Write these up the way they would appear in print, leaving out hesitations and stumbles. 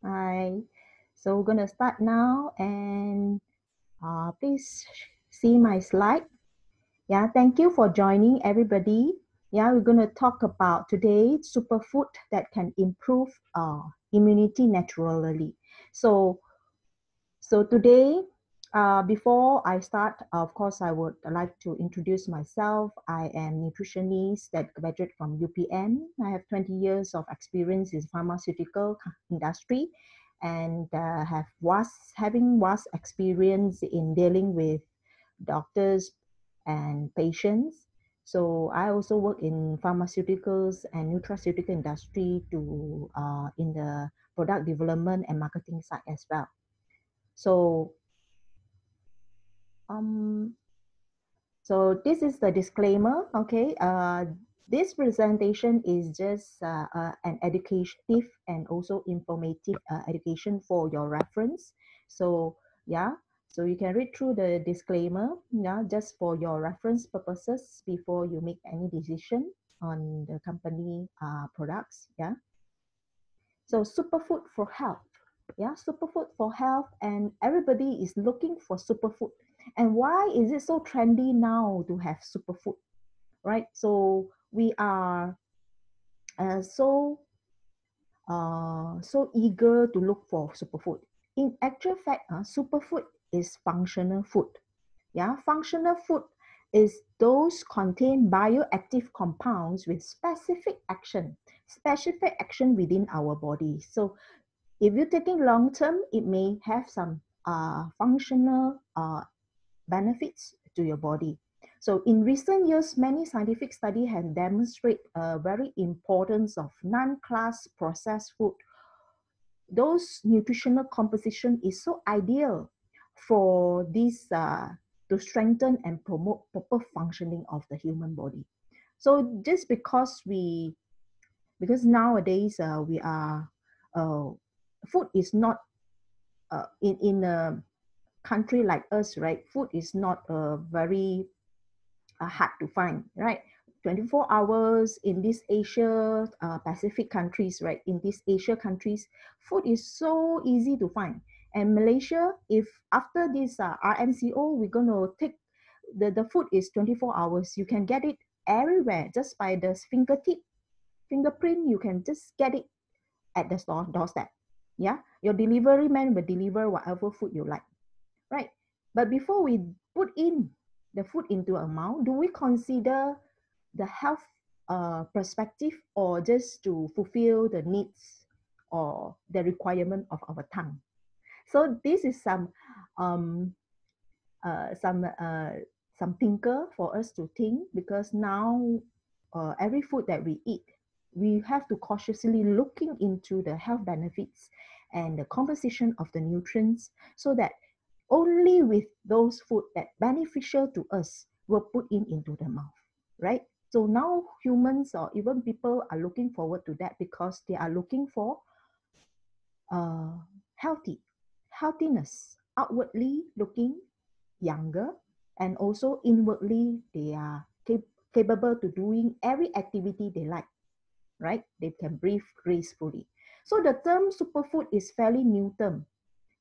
Hi. So we're gonna start now, and please see my slide. Yeah, thank you for joining, everybody. Yeah, we're gonna talk about today superfood that can improve immunity naturally. So today, before I start, of course, I would like to introduce myself. I am nutritionist that graduated from UPM. I have 20 years of experience in pharmaceutical industry, and having vast experience in dealing with doctors and patients. So I also work in pharmaceuticals and nutraceutical industry to in the product development and marketing side as well. So Um, so this is the disclaimer, okay? This presentation is just an educative and also informative education for your reference. So yeah, so you can read through the disclaimer, yeah, just for your reference purposes before you make any decision on the company products, yeah. So superfood for health. Yeah, superfood for health, and everybody is looking for superfood. And why is it so trendy now to have superfood, right? So we are so eager to look for superfood. In actual fact, superfood is functional food. Yeah, functional food is those contain bioactive compounds with specific action within our body. So if you're taking long term, it may have some functional benefits to your body. So in recent years, many scientific studies have demonstrated a very importance of non-class processed food. Those nutritional composition is so ideal for this to strengthen and promote proper functioning of the human body. So just because nowadays we are food is not in a country like us, right? Food is not very hard to find, right? 24 hours in these Asia Pacific countries, right? In these Asia countries, food is so easy to find. And Malaysia, if after this RMCO, we're going to take the food is 24 hours. You can get it everywhere just by the fingerprint. You can just get it at the store doorstep. Yeah, your delivery man will deliver whatever food you like, right? But before we put in the food into a mouth, do we consider the health perspective, or just to fulfill the needs or the requirement of our tongue? So this is um, uh, some uh, some thinker for us to think, because now every food that we eat, we have to cautiously looking into the health benefits and the composition of the nutrients, so that only with those food that beneficial to us will put in into the mouth, right? So now humans or even people are looking forward to that, because they are looking for uh, healthiness, outwardly looking younger, and also inwardly they are capable to doing every activity they like, right? They can breathe gracefully. So the term superfood is fairly new term.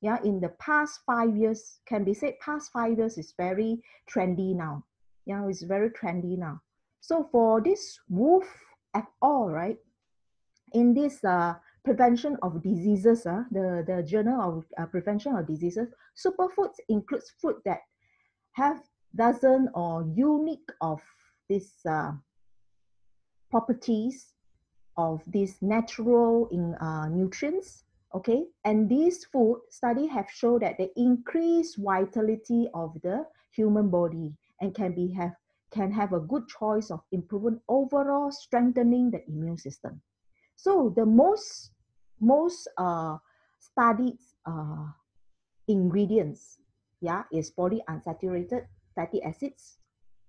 Yeah, in the past 5 years, can be said past 5 years is very trendy now. Yeah, it's very trendy now. So for this Wolf et al, right, in this prevention of diseases, the Journal of Prevention of Diseases, superfoods includes food that have dozen or unique of these properties of these natural nutrients, okay? And these food study have shown that they increase vitality of the human body, and can have a good choice of improving overall strengthening the immune system. So the most studied ingredients, yeah, is polyunsaturated fatty acids,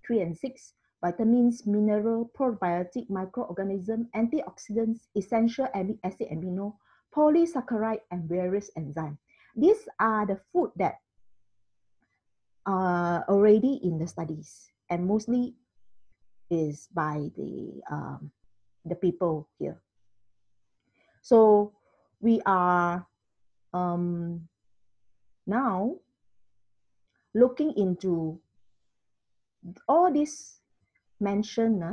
3 and 6, vitamins, mineral, probiotic, microorganism, antioxidants, essential acid amino, polysaccharide, and various enzymes. These are the food that are already in the studies, and mostly is by the people here. So we are now looking into all these mentioned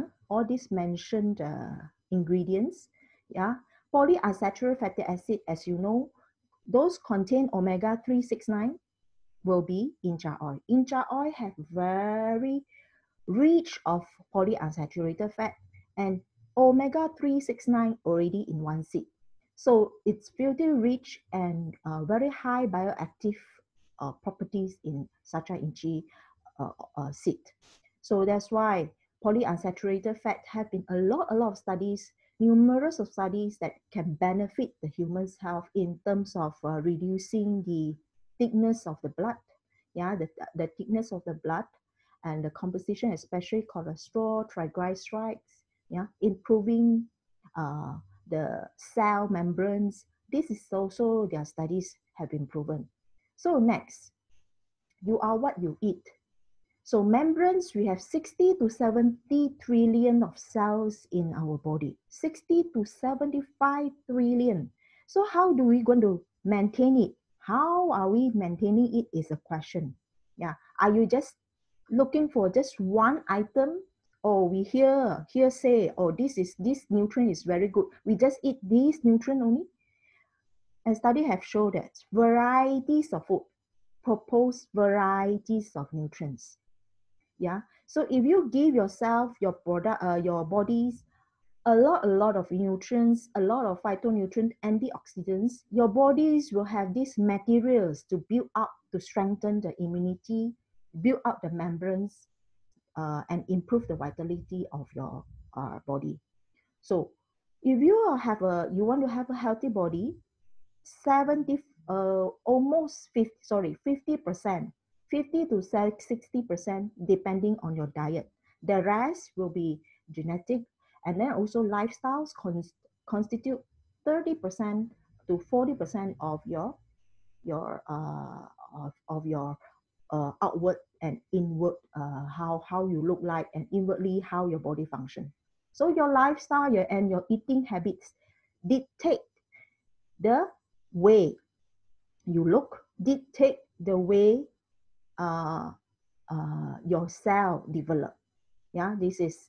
ingredients, yeah, polyunsaturated fatty acid, as you know, those contain omega-369 will be incha oil. Incha oil have very rich of polyunsaturated fat, and omega-369 already in one seed. So it's filthy rich and very high bioactive properties in such a inchi seed. So that's why polyunsaturated fat have been a lot of studies, numerous of studies that can benefit the human's health in terms of reducing the thickness of the blood, yeah, the thickness of the blood and the composition, especially cholesterol, triglycerides, yeah, improving uh, the cell membranes. This is also their studies have been proven. So next, you are what you eat. So membranes, we have 60 to 70 trillion of cells in our body. 60 to 75 trillion. So how do we going to maintain it? How are we maintaining it is a question. Yeah. Are you just looking for just one item? Or we here say, oh, this nutrient is very good. We just eat this nutrient only. And studies have shown that varieties of food propose varieties of nutrients. Yeah. So if you give yourself, your product, your bodies a lot of nutrients, a lot of phytonutrient, antioxidants, your bodies will have these materials to build up, to strengthen the immunity, build up the membranes, and improve the vitality of your body. So if you want to have a healthy body, 50%, 50 to 60%, depending on your diet. The rest will be genetic, and then also lifestyles constitute 30% to 40% of your outward and inward, how you look like, and inwardly how your body function. So your lifestyle and your eating habits dictate the way you look, dictate the way your cell develop. Yeah, this is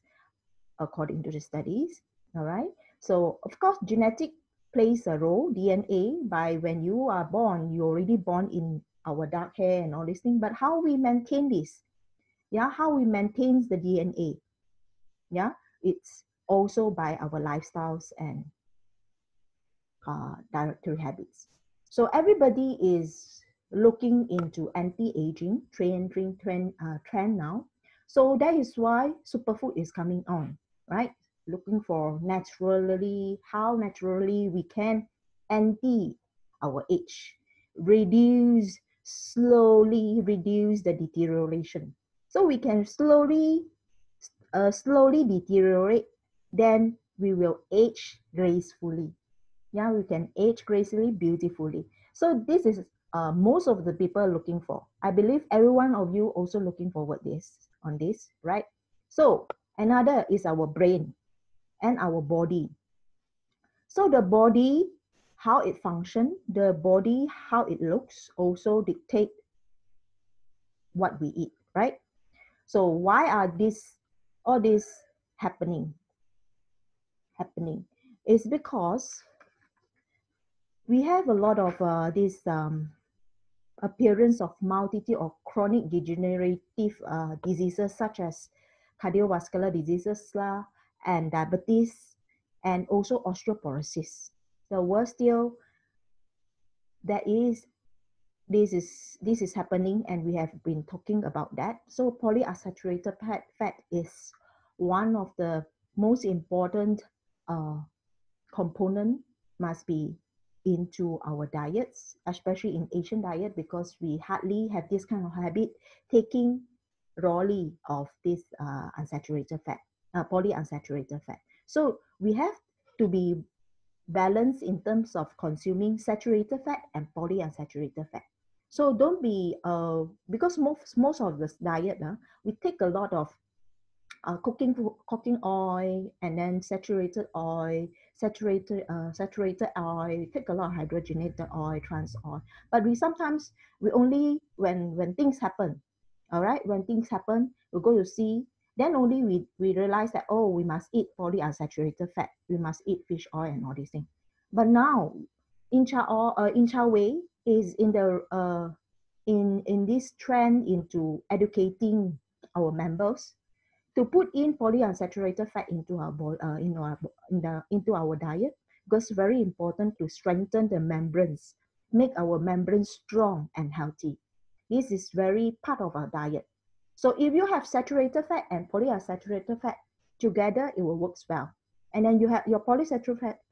according to the studies. All right. So of course, genetic plays a role. DNA, by when you are born, you're already born in our dark hair and all these things. But how we maintain this? Yeah, how we maintain the DNA? Yeah, it's also by our lifestyles and dietary habits. So everybody is looking into anti-aging trend now. So that is why superfood is coming on, right? Looking for how naturally we can anti our age, slowly reduce the deterioration. So we can slowly deteriorate, then we will age gracefully. Yeah, we can age gracefully, beautifully. So this is most of the people looking for. I believe every one of you also looking forward on this, right? So another is our brain and our body. So the body, how it functions, the body, how it looks, also dictate what we eat, right? So why are all this happening? It's because we have a lot of this appearance of multitude of chronic degenerative diseases such as cardiovascular diseases and diabetes, and also osteoporosis. The worst still, this is happening, and we have been talking about that. So polyunsaturated fat is one of the most important component must be into our diets, especially in Asian diet, because we hardly have this kind of habit taking rawly of this unsaturated fat, polyunsaturated fat. So we have to be balanced in terms of consuming saturated fat and polyunsaturated fat. So don't be because most of this diet we take a lot of cooking oil and then saturated oil, saturated oil, take a lot of hydrogenated oil, trans oil. But we only when things happen, all right, when things happen, we go to see, then only we realize that, oh, we must eat polyunsaturated fat, we must eat fish oil and all these things. But now, Incha Way is in the in this trend into educating our members to put in polyunsaturated fat into our into our diet, because it's very important to strengthen the membranes, make our membranes strong and healthy. This is very part of our diet. So if you have saturated fat and polyunsaturated fat together, it will work well. And then you have your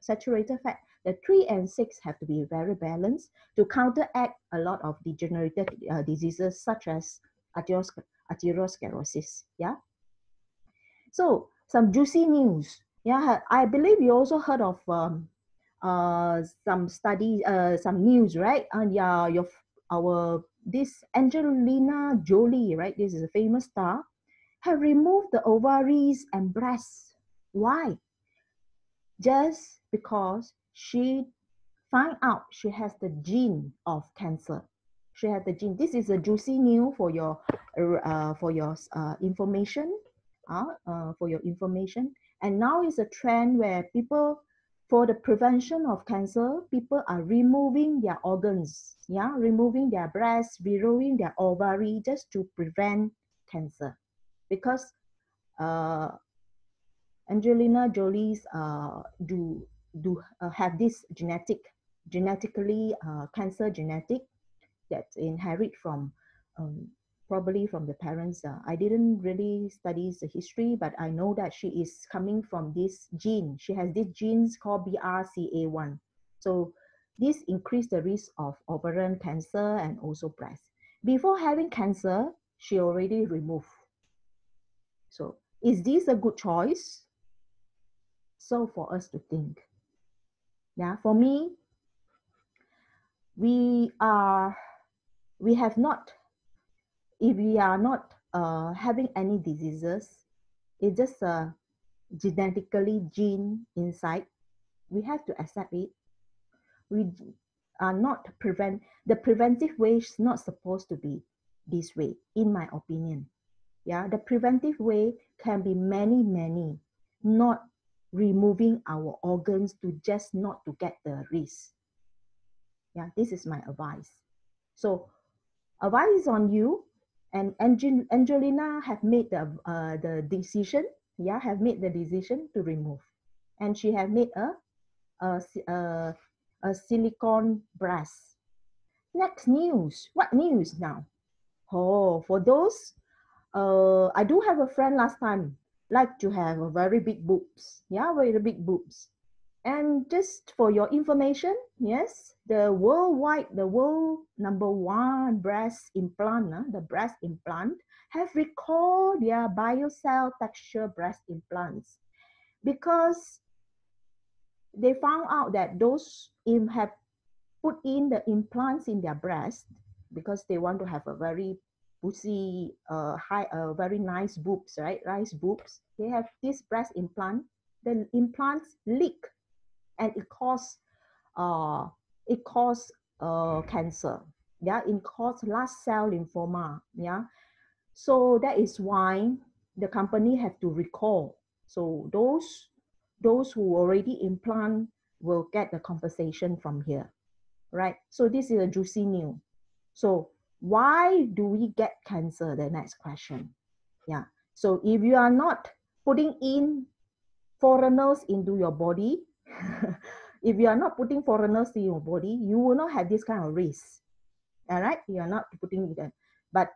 saturated fat, the 3 and 6 have to be very balanced to counteract a lot of degenerative diseases such as arteriosclerosis. Yeah. So some juicy news. Yeah, I believe you also heard of some study, some news, right? And yeah, this Angelina Jolie, right? This is a famous star, have removed the ovaries and breasts. Why? Just because she find out she has the gene of cancer. She has the gene. This is a juicy news for your information. For your information. And now is a trend where people, for the prevention of cancer, people are removing their organs, yeah, removing their breasts, removing their ovary just to prevent cancer. Because Angelina Jolie's have this genetically cancer genetic that inherit from probably from the parents. I didn't really study the history, but I know that she is coming from this gene. She has this genes called BRCA1. So this increased the risk of ovarian cancer and also breast. Before having cancer, she already removed. So is this a good choice? So for us to think. Yeah, for me, we have not, if we are not having any diseases, it's just a genetically gene inside, we have to accept it. We are not the preventive way is not supposed to be this way, in my opinion. Yeah, the preventive way can be many, not removing our organs to just not to get the risk. Yeah, this is my advice. So advice is on you. And Angelina have made the decision, yeah, have made the decision to remove. And she have made a silicone breast. Next news. What news now? Oh, for those, I do have a friend last time, like to have a very big boobs. Yeah, very big boobs. And just for your information, yes, the world #1 breast implant, the breast implant, have recalled their biocell texture breast implants because they found out that those have put in the implants in their breast because they want to have a very pussy, very nice boobs, right? Nice boobs. They have this breast implant. The implants leak, and it causes cancer. Yeah, it causes large cell lymphoma. Yeah, so that is why the company have to recall. So those who already implant will get the compensation from here, right? So this is a juicy news. So why do we get cancer? The next question. Yeah. So if you are not putting in foreigners into your body, if you are not putting foreigners in your body, you will not have this kind of risk. All right, you are not putting them. But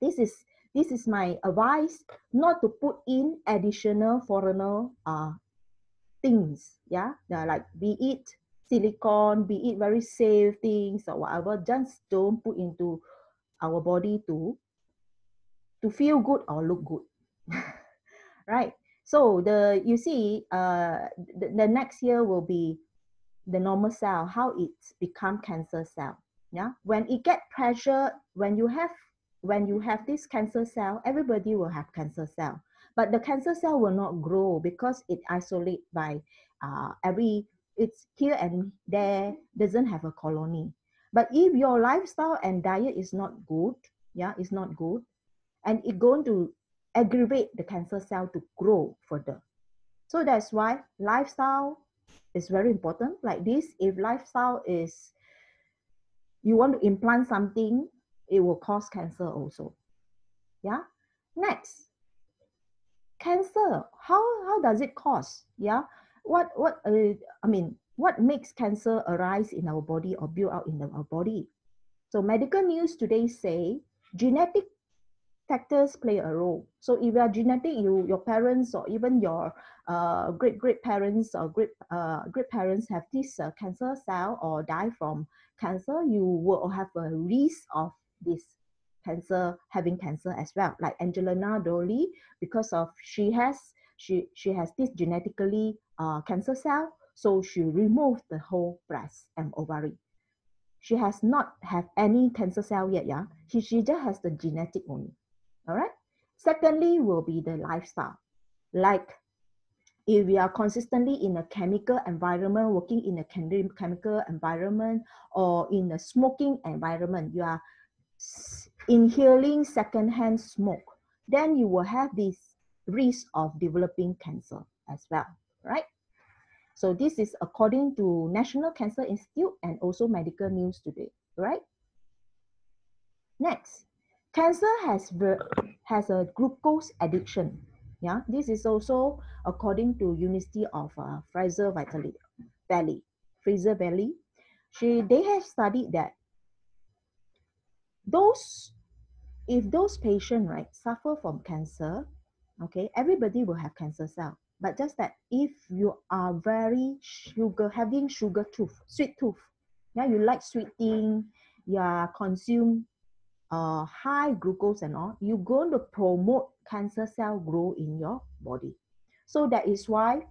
this is my advice, not to put in additional foreigner things. Yeah, like be it silicone, be it very safe things or whatever. Just don't put into our body to feel good or look good. Right? So you see, the next year will be the normal cell, how it's become cancer cell. Yeah, when it get pressure, when you have this cancer cell, everybody will have cancer cell, but the cancer cell will not grow because it isolate by it's here and there, doesn't have a colony. But if your lifestyle and diet is not good, yeah, it's not good, and it's going to aggravate the cancer cell to grow further. So that's why lifestyle is very important. Like this, if lifestyle is, you want to implant something, it will cause cancer also. Yeah. Next, cancer. How does it cause? Yeah. What makes cancer arise in our body or build out in our body? So medical news today say genetic factors play a role. So if you are genetic, your parents or even your great parents or great parents have this cancer cell or die from cancer, you will have a risk of this having cancer as well. Like Angelina Jolie, because of she has this genetically cancer cell, so she removed the whole breast and ovary. She has not have any cancer cell yet, yeah. She just has the genetic only. All right. Secondly, will be the lifestyle. Like if we are consistently in a chemical environment, working in a chemical environment, or in a smoking environment, you are inhaling secondhand smoke, then you will have this risk of developing cancer as well, right? So this is according to National Cancer Institute and also medical news today, right? Next, cancer has a glucose addiction. Yeah, this is also according to University of Fraser Valley. Fraser Valley. They have studied that if those patients, right, suffer from cancer, okay, everybody will have cancer cell. But just that if you are very having sweet tooth, yeah, you like sweet thing, you are consume high glucose and all, you're going to promote cancer cell grow in your body. So that is why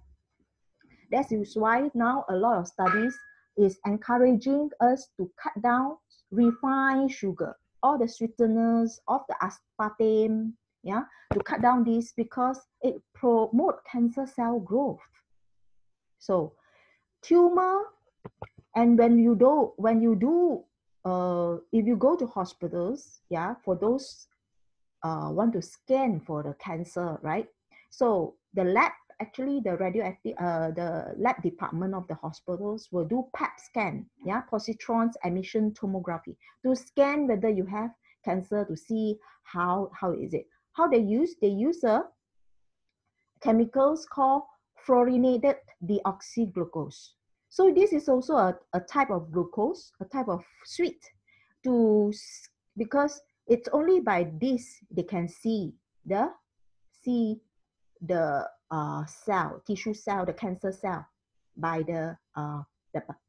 now a lot of studies is encouraging us to cut down refined sugar, all the sweeteners, of the aspartame, yeah, to cut down this because it promote cancer cell growth. So tumor, and if you go to hospitals, yeah, for those want to scan for the cancer, right? So the lab, actually the the lab department of the hospitals will do PET scan, yeah, positron emission tomography, to scan whether you have cancer, to see how is it. How they use a chemicals called fluorinated deoxyglucose. So this is also a type of glucose, a type of sweet, because it's only by this they can see the tissue cell, the cancer cell, by the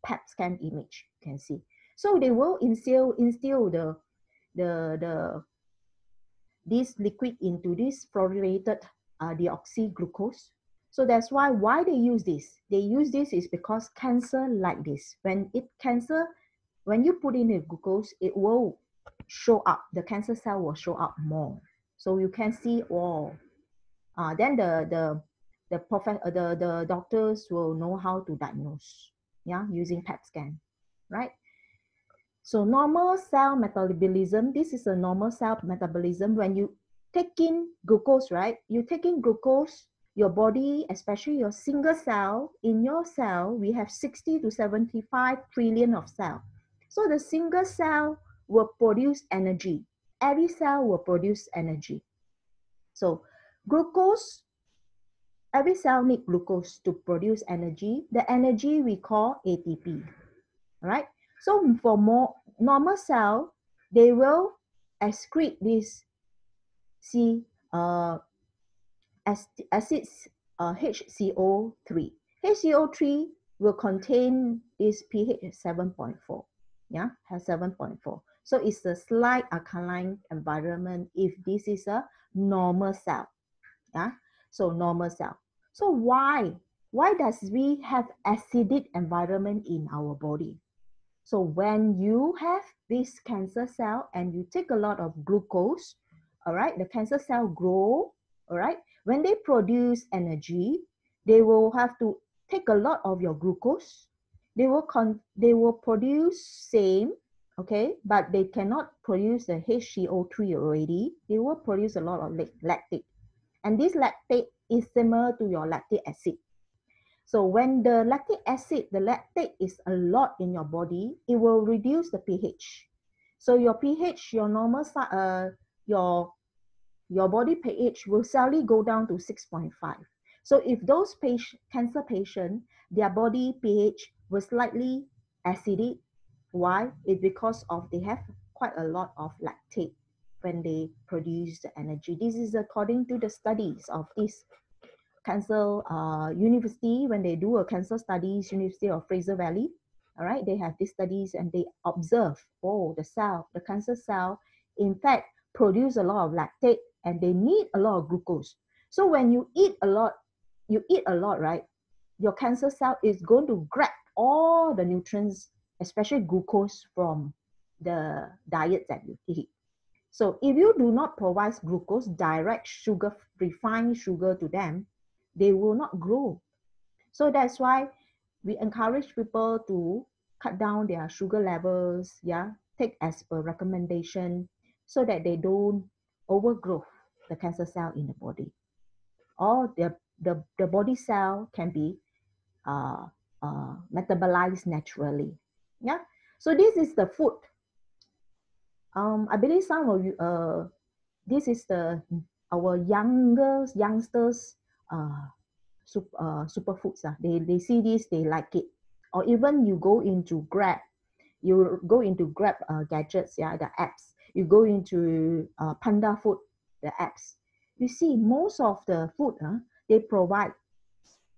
PET scan image you can see. So they will instill this liquid into this fluorinated deoxyglucose. So that's why they use this. They use this is because cancer like this. When you put in the glucose, it will show up. The cancer cell will show up more. So you can see all. Then the doctors will know how to diagnose, yeah, using PET scan, right? So normal cell metabolism, this is a normal cell metabolism. When you take in glucose, right? You take in glucose, your body, especially your single cell, in your cell, we have 60 to 75 trillion of cells. So the single cell will produce energy. Every cell will produce energy. So glucose, every cell needs glucose to produce energy. The energy we call ATP, right? So for more normal cell, they will excrete this acids HCO3. HCO3 will contain this pH 7.4. Yeah, has 7.4. So it's a slight alkaline environment if this is a normal cell. Yeah, so normal cell. So why does we have acidic environment in our body? So when you have this cancer cell and you take a lot of glucose, all right, the cancer cell grow, all right, when they produce energy, they will have to take a lot of your glucose. They will produce same, okay, but they cannot produce the HCO3 already. They will produce a lot of lactate. And this lactate is similar to your lactic acid. So when the lactic acid, the lactate is a lot in your body, it will reduce the pH. So your pH, your normal, your body pH will suddenly go down to 6.5. So if those cancer patients, their body pH was slightly acidic, why? It's because of they have quite a lot of lactate when they produce the energy. This is according to the studies of this cancer university. When they do a cancer studies, University of Fraser Valley, all right, they have these studies and they observe, oh, the cancer cell, in fact, produce a lot of lactate and they need a lot of glucose. So when you eat a lot, right, your cancer cell is going to grab all the nutrients, especially glucose, from the diet that you eat. So if you do not provide glucose, direct sugar, refined sugar to them, they will not grow. So that's why we encourage people to cut down their sugar levels, yeah, take as per recommendation, so that they don't overgrow the cancer cell in the body. Or the body cell can be metabolized naturally. Yeah. So this is the food. I believe some of you, this is our youngsters superfoods. They see this, they like it. Or even you go into Grab, gadgets, yeah, the apps. You go into Panda Food, the apps. You see most of the food they provide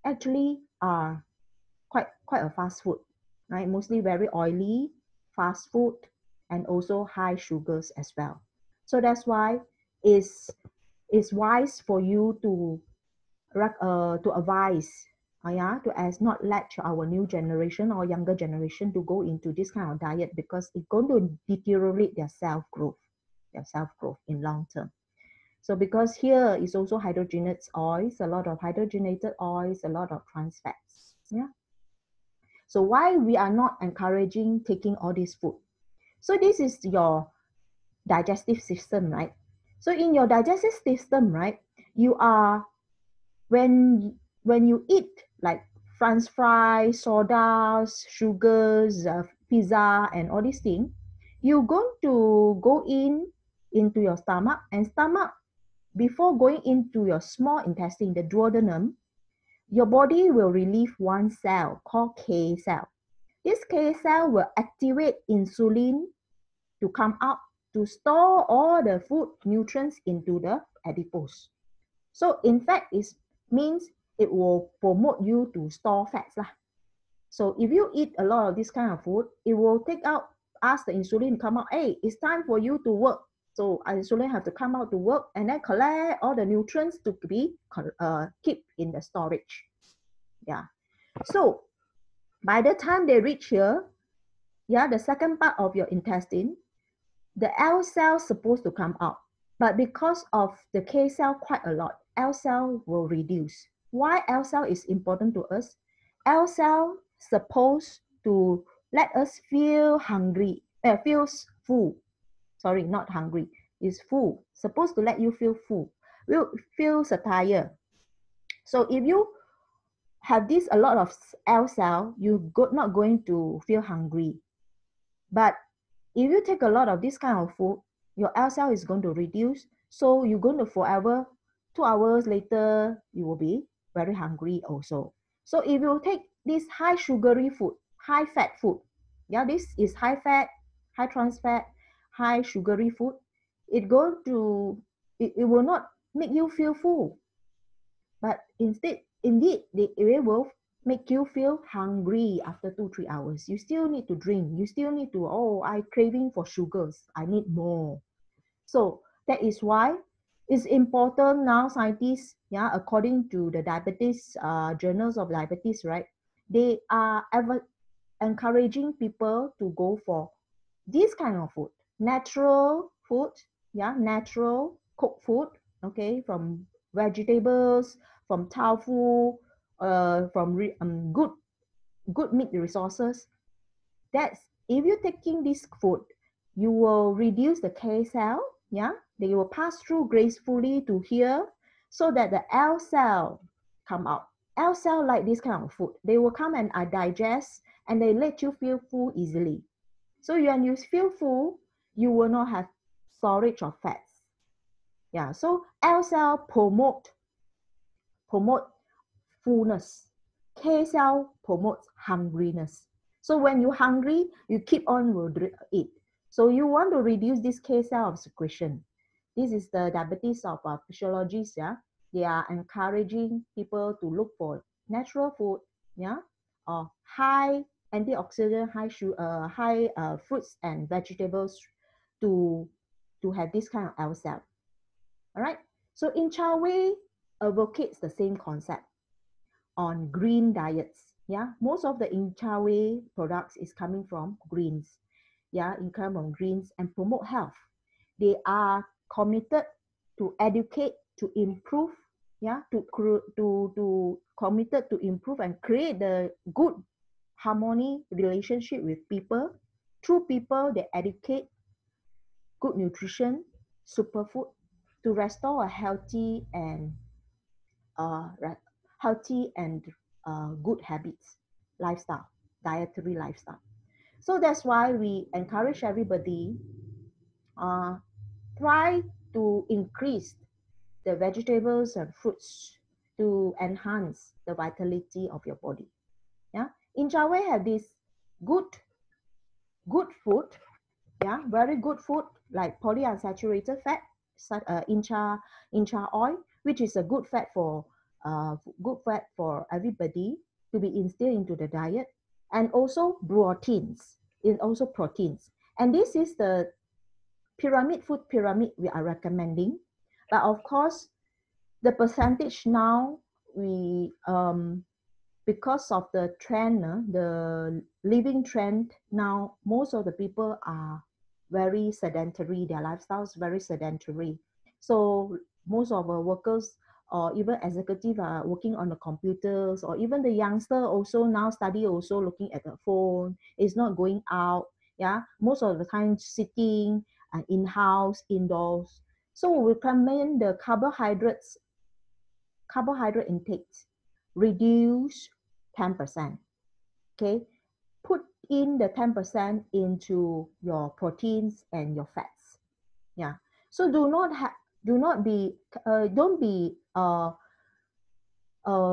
actually are quite a fast food, right? Mostly very oily, fast food, and also high sugars as well. So that's why it's wise for you to advise, to as not let our new generation or younger generation to go into this kind of diet, because it's going to deteriorate their self growth in long term. So because here is also hydrogenated oils, a lot of hydrogenated oils, a lot of trans fats. Yeah. So why we are not encouraging taking all this food? So this is your digestive system, right? So in your digestive system, right, you are, when you eat like French fries, sodas, sugars, pizza, and all these things, you're going to go into your stomach, and stomach, before going into your small intestine, the duodenum, your body will release one cell called K cell. This K cell will activate insulin to come out to store all the food nutrients into the adipose. So in fact, it means it will promote you to store fats lah. So if you eat a lot of this kind of food, it will ask the insulin to come out. Hey, it's time for you to work. So insulin have to come out to work and then collect all the nutrients to be keep in the storage. Yeah. So by the time they reach here, yeah, the second part of your intestine, the L cell is supposed to come out. But because of the K cell quite a lot, L cell will reduce. Why L cell is important to us? L cell supposed to let us feel hungry, feels full. Sorry, not hungry. It's full. Supposed to let you feel full. Will feel satiated. So if you have this a lot of L cell, you're not going to feel hungry. But if you take a lot of this kind of food, your L cell is going to reduce. So you're going to forever, 2 hours later, you will be very hungry also. So if you take this high sugary food, high fat food, yeah, this is high fat, high trans fat, high sugary food, it will not make you feel full. But indeed, it will make you feel hungry after 2-3 hours. You still need to drink. You still need to, I'm craving for sugars. I need more. So that is why it's important now, scientists, yeah, according to the diabetes, journals of diabetes, right? They are encouraging people to go for this kind of food, natural food, yeah, natural cooked food, okay, from vegetables, from tofu, good meat resources. That's if you're taking this food, you will reduce the K cell, yeah, they will pass through gracefully to here so that the L cell come out. L cell like this kind of food. They will come and digest and they let you feel full easily. So when you feel full, you will not have storage of fats. Yeah, so L cell promote fullness. K cell promotes hungriness. So when you're hungry, you keep on eat. So you want to reduce this K cell of secretion. This is the diabetes of physiologists. Yeah, they are encouraging people to look for natural food. Yeah, or high antioxidant, high fruits and vegetables to have this kind of L cell. All right. So in Chow Wei advocates the same concept on green diets. Yeah, most of the Inchawe products is coming from greens. Yeah, in terms of greens and promote health. They are committed to educate, to improve. Yeah, to committed to improve and create the good harmony relationship with people. Through people, they educate good nutrition, superfood to restore a healthy and uh, healthy and good habits, lifestyle, dietary lifestyle. So that's why we encourage everybody try to increase the vegetables and fruits to enhance the vitality of your body. Yeah, in Jawa have this good food, yeah, very good food like polyunsaturated fat, incha oil, which is a good fat for everybody to be instilled into the diet, and also proteins, and this is the food pyramid we are recommending. But of course, the percentage now we because of the trend, the living trend now, most of the people are very sedentary. Their lifestyles very sedentary. So most of our workers or even executive are working on the computers, or even the youngster also now study also looking at the phone. Is not going out. Yeah, most of the time sitting in-house, indoors. So we recommend the carbohydrate intakes reduce 10%. Okay, put in the 10% into your proteins and your fats. Yeah, so don't be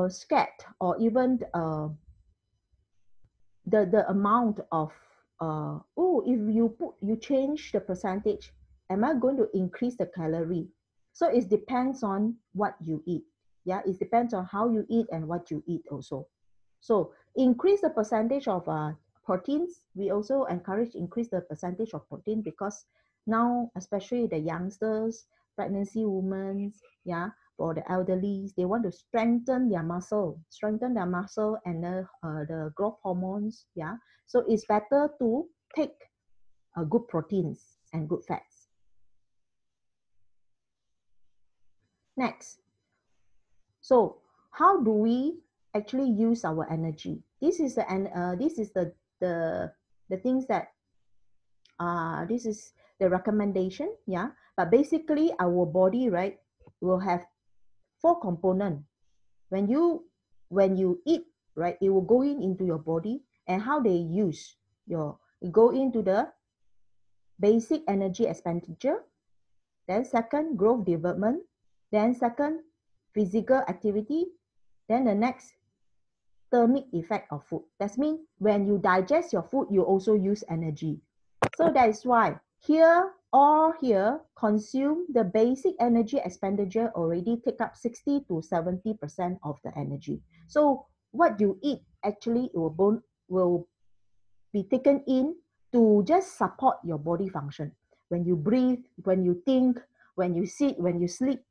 scared, or even the amount of if you change the percentage, am I going to increase the calorie? So it depends on what you eat. Yeah, it depends on how you eat and what you eat also. So increase the percentage of proteins. We also encourage increase the percentage of protein, because now especially the youngsters, pregnancy women, yeah, for the elderly, they want to strengthen their muscle and the growth hormones. Yeah, so it's better to take good proteins and good fats. Next, so how do we actually use our energy? This is the things that this is the recommendation. Yeah, but basically our body, right, will have 4 components. When you eat, right, it will go into your body, and how they use it go into the basic energy expenditure, then second, growth development, then second, physical activity, then the next, thermic effect of food. That means when you digest your food, you also use energy. So that is why here consume the basic energy expenditure already take up 60 to 70% of the energy. So what you eat actually will be taken in to just support your body function. When you breathe, when you think, when you sit, when you sleep,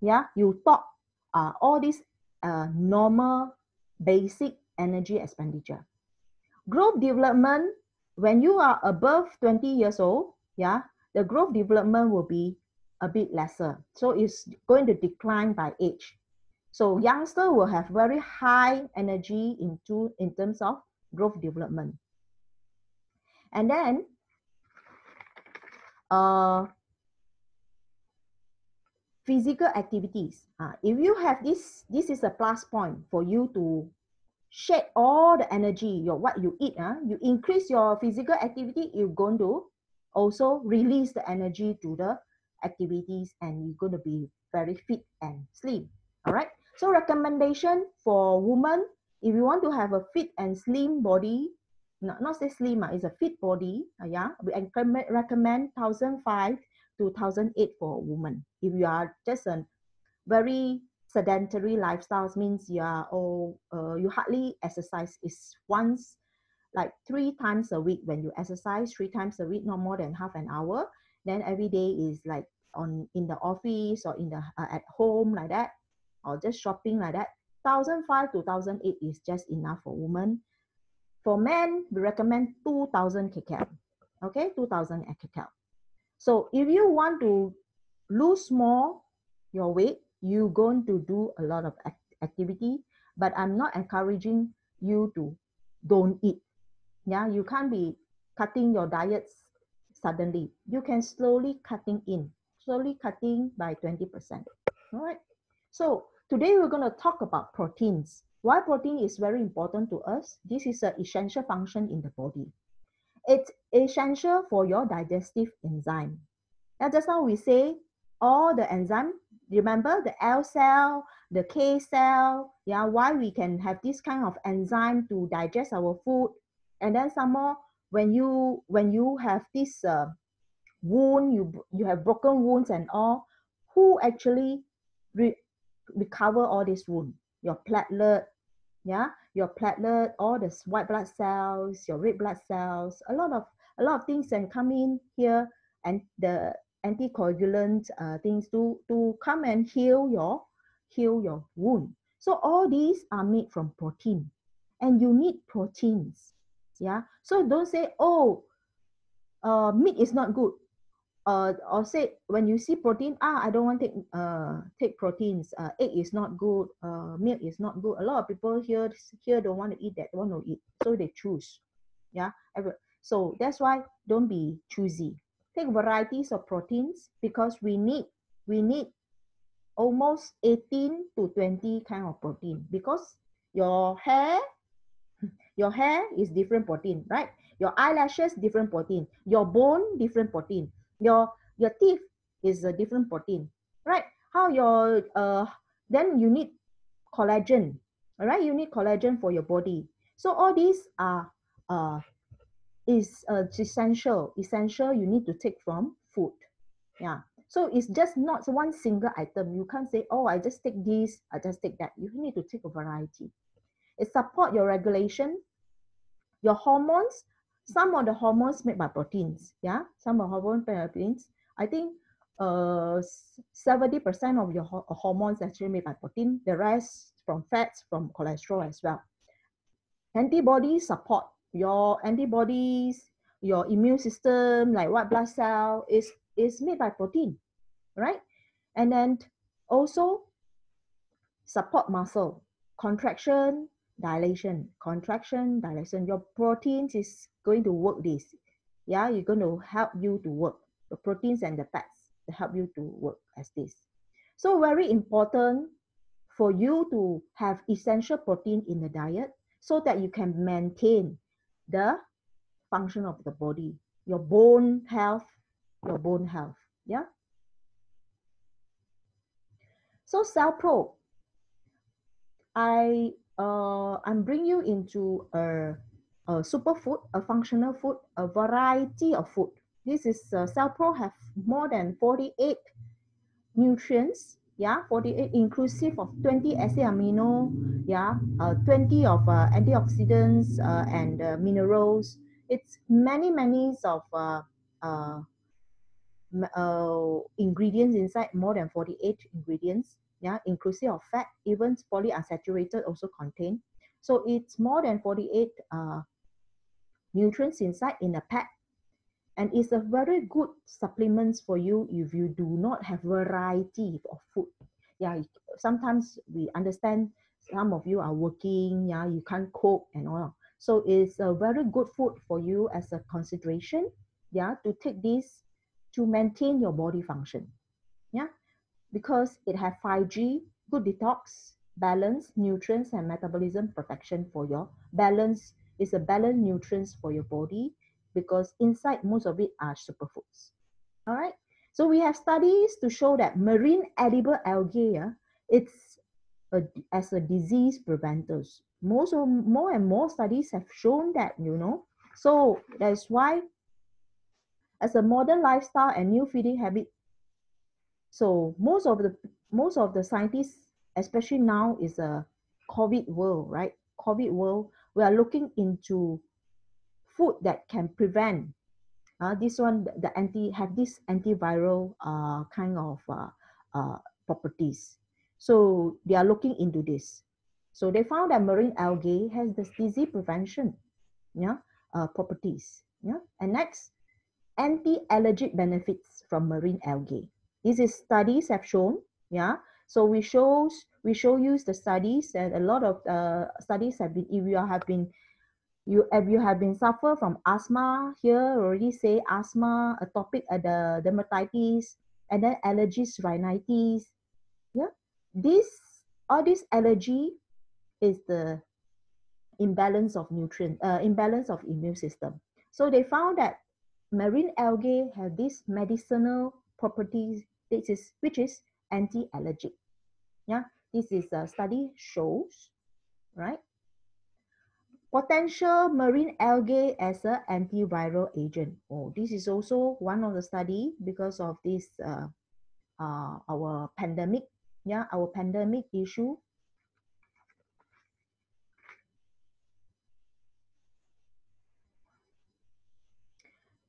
yeah, you talk, all these normal basic energy expenditure. Growth development, when you are above 20 years old, yeah, the growth development will be a bit lesser. So it's going to decline by age. So youngster will have very high energy in terms of growth development. And then physical activities. If you have this is a plus point for you to shed all the energy, what you eat. You increase your physical activity, you're going to also release the energy to the activities, and you're going to be very fit and slim. All right. So recommendation for women, if you want to have a fit and slim body, not say slim, it's a fit body. Yeah, we recommend 1,500 to 1,800 for a woman. If you are just a very sedentary lifestyles, means you are you hardly exercise, is once, like 3 times a week. When you exercise 3 times a week, not more than half an hour, then every day is like in the office or in the at home like that, or just shopping like that, 1,500 to 1,800 is just enough for women. For men, we recommend 2,000 kcal. Okay, 2,000 kcal. So if you want to lose more your weight, you're going to do a lot of activity, but I'm not encouraging you to don't eat. Yeah, you can't be cutting your diets suddenly. You can slowly cutting by 20%. All right. So today we're going to talk about proteins. Why protein is very important to us? This is an essential function in the body. It's essential for your digestive enzyme. Now, just now we say all the enzyme, remember the L cell, the K cell, yeah, why we can have this kind of enzyme to digest our food. And then some more, when you have this wound, you have broken wounds and all, who actually recover all this wound? Your platelet, yeah, your platelet, all the white blood cells, your red blood cells, a lot of things can come in here, and the anticoagulant things to come and heal your wound. So all these are made from protein, and you need proteins. Yeah, so don't say, oh, meat is not good. Or say when you see protein, I don't want to take proteins. Egg is not good. Milk is not good. A lot of people here don't want to eat that, want to eat, so they choose. Yeah, so that's why don't be choosy. Take varieties of proteins, because we need almost 18 to 20 kind of protein, because your hair is different protein, right? Your eyelashes, different protein. Your bone, different protein. Your teeth is a different protein, right? How your then you need collagen, all right? You need collagen for your body. So all these are is essential. You need to take from food. Yeah. So it's just not one single item. You can't say, oh, I just take this, I just take that. You need to take a variety. It support your regulation, your hormones. Some of the hormones made by proteins. Yeah, some of hormones made by proteins. I think 70% of your hormones actually made by protein. The rest from fats, from cholesterol as well. Antibodies support your antibodies, your immune system, like white blood cell is made by protein, right? And then also support muscle contraction, dilation, contraction, dilation. Your proteins is going to work this. Yeah, you're going to help you to work. The proteins and the fats to help you to work as this. So very important for you to have essential protein in the diet, so that you can maintain the function of the body, your bone health. Yeah. So Cellpro, I'm bring you into a superfood, a functional food, a variety of food. This is Cellpro have more than 48 nutrients, yeah, 48 inclusive of 20 acid amino, yeah, 20 of antioxidants and minerals. It's many of ingredients inside, more than 48 ingredients, yeah, inclusive of fat, even polyunsaturated also contain. So it's more than 48 nutrients inside in a pack, and it's a very good supplements for you if you do not have variety of food. Yeah, sometimes we understand some of you are working, yeah, you can't cook and all. So it's a very good food for you as a consideration, yeah, to take this to maintain your body function, yeah, because it has 5G, good detox, balance, nutrients, and metabolism protection for your balance. Is a balanced nutrients for your body because inside most of it are superfoods. All right. So we have studies to show that marine edible algae, it's as a disease preventers. More and more studies have shown that, So that's why as a modern lifestyle and new feeding habit, so most of the scientists, especially now, is a COVID world, right? COVID world, we are looking into food that can prevent this one, the have this antiviral kind of properties. So they are looking into this. So they found that marine algae has this disease prevention, yeah, properties. Yeah, and next, anti-allergic benefits from marine algae. This is studies have shown, yeah. So we show you the studies, and a lot of studies have been. If you have been suffer from asthma, here already say asthma, atopic the dermatitis, and then allergies, rhinitis. Yeah, this all this allergy is the imbalance of immune system. So they found that marine algae have this medicinal properties, which is anti-allergic. Yeah, this is a study shows, right? Potential marine algae as an antiviral agent. Oh, this is also one of the study because of this our pandemic. Yeah, our pandemic issue.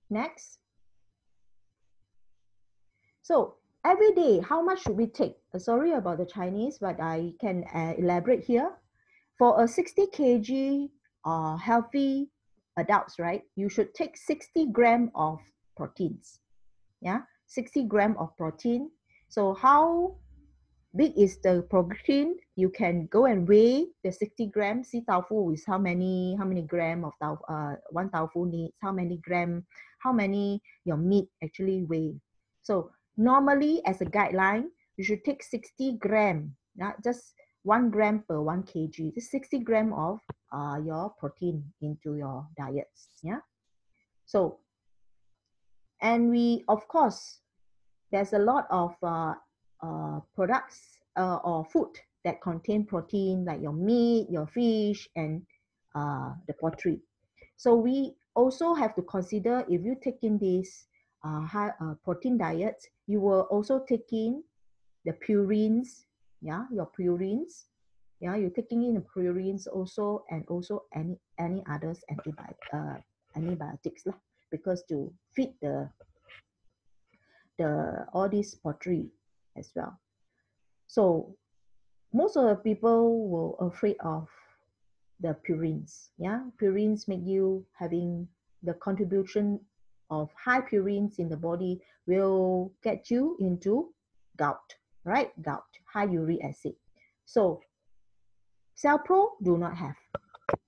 Next. So every day, how much should we take? Sorry about the Chinese, but I can elaborate here. For a 60 kg healthy adults, right, you should take 60 gram of proteins. Yeah, 60 gram of protein. So how big is the protein? You can go and weigh the 60 grams. See tofu is how many gram of one tofu needs, how many gram, how many your meat actually weigh. So normally as a guideline, you should take 60 gram, not just 1 gram per 1 kg, just 60 gram of your protein into your diets. Yeah. So, and we, of course, there's a lot of products or food that contain protein, like your meat, your fish, and the poultry. So we also have to consider, if you take in this high protein diet, you will also take in the purines, yeah, your purines, yeah, you're taking in the purines also, and also any others antibiotics lah, because to feed the all these poultry as well. So most of the people were afraid of the purines. Yeah, purines make you having the contribution of high purines in the body will get you into gout, right? Gout, high uric acid. So Cellpro do not have,